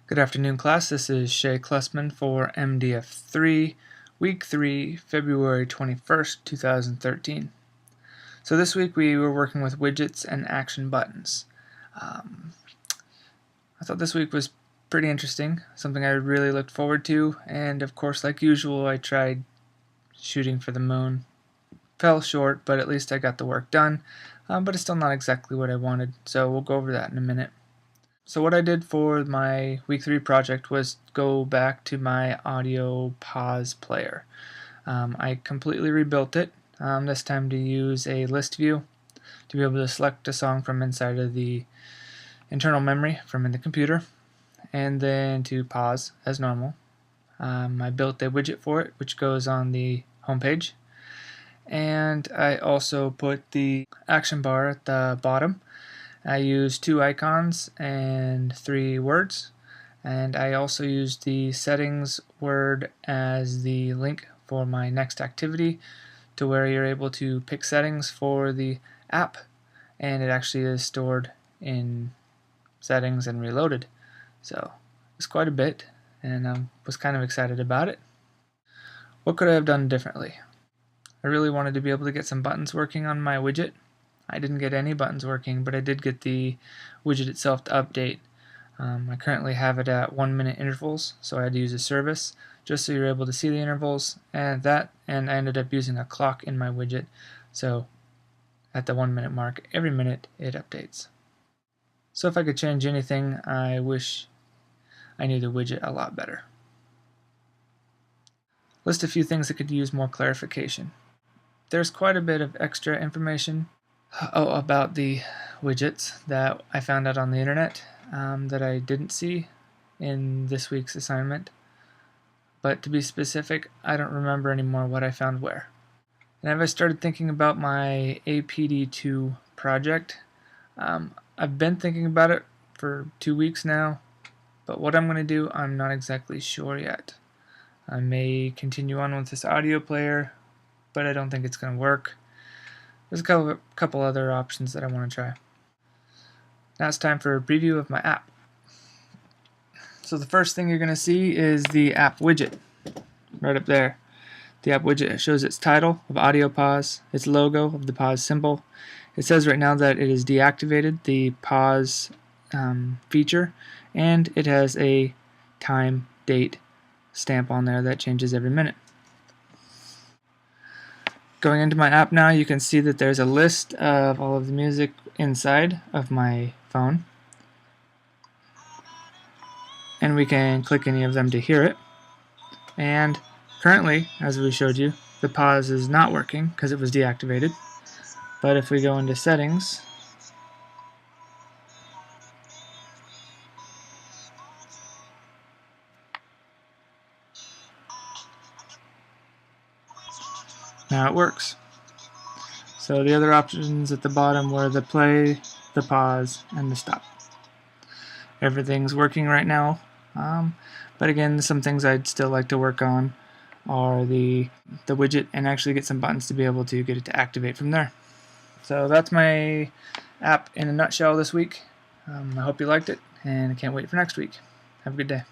Good afternoon, class. This is Shay Klessman for MDF3, Week 3, February 21st, 2013. So this week we were working with widgets and action buttons. I thought this week was pretty interesting, something I really looked forward to, and of course, like usual, I tried shooting for the moon. Fell short, but at least I got the work done, but it's still not exactly what I wanted, so we'll go over that in a minute. So what I did for my week 3 project was go back to my audio pause player. I completely rebuilt it, this time to use a list view to be able to select a song from inside of the internal memory from in the computer, and then to pause as normal. I built a widget for it which goes on the home page, and I also put the action bar at the bottom. I used 2 icons and 3 words, and I also used the settings word as the link for my next activity, to where you're able to pick settings for the app, and it actually is stored in settings and reloaded. So it's quite a bit, and I was kind of excited about it. What could I have done differently? I really wanted to be able to get some buttons working on my widget. I didn't get any buttons working, but I did get the widget itself to update. I currently have it at 1-minute intervals, so I had to use a service just so you're able to see the intervals, and I ended up using a clock in my widget, so at the 1-minute mark every minute it updates. So if I could change anything, I wish I knew the widget a lot better. List a few things that could use more clarification. There's quite a bit of extra information about the widgets that I found out on the internet that I didn't see in this week's assignment. But to be specific, I don't remember anymore what I found where. And as I started thinking about my APD2 project, I've been thinking about it for 2 weeks now, but what I'm going to do, I'm not exactly sure yet. I may continue on with this audio player, but I don't think it's going to work. There's a couple other options that I want to try. Now it's time for a preview of my app. So the first thing you're going to see is the app widget, right up there. The app widget shows its title of audio pause, its logo of the pause symbol. It says right now that it is deactivated, the pause feature, and it has a time date stamp on there that changes every minute. Going into my app now, you can see that there's a list of all of the music inside of my phone, and we can click any of them to hear it. And currently, as we showed you, the pause is not working because it was deactivated. But if we go into settings, now it works. So the other options at the bottom were the play, the pause, and the stop. Everything's working right now, but again, some things I'd still like to work on are the widget, and actually get some buttons to be able to get it to activate from there. So that's my app in a nutshell this week. I hope you liked it, and I can't wait for next week. Have a good day.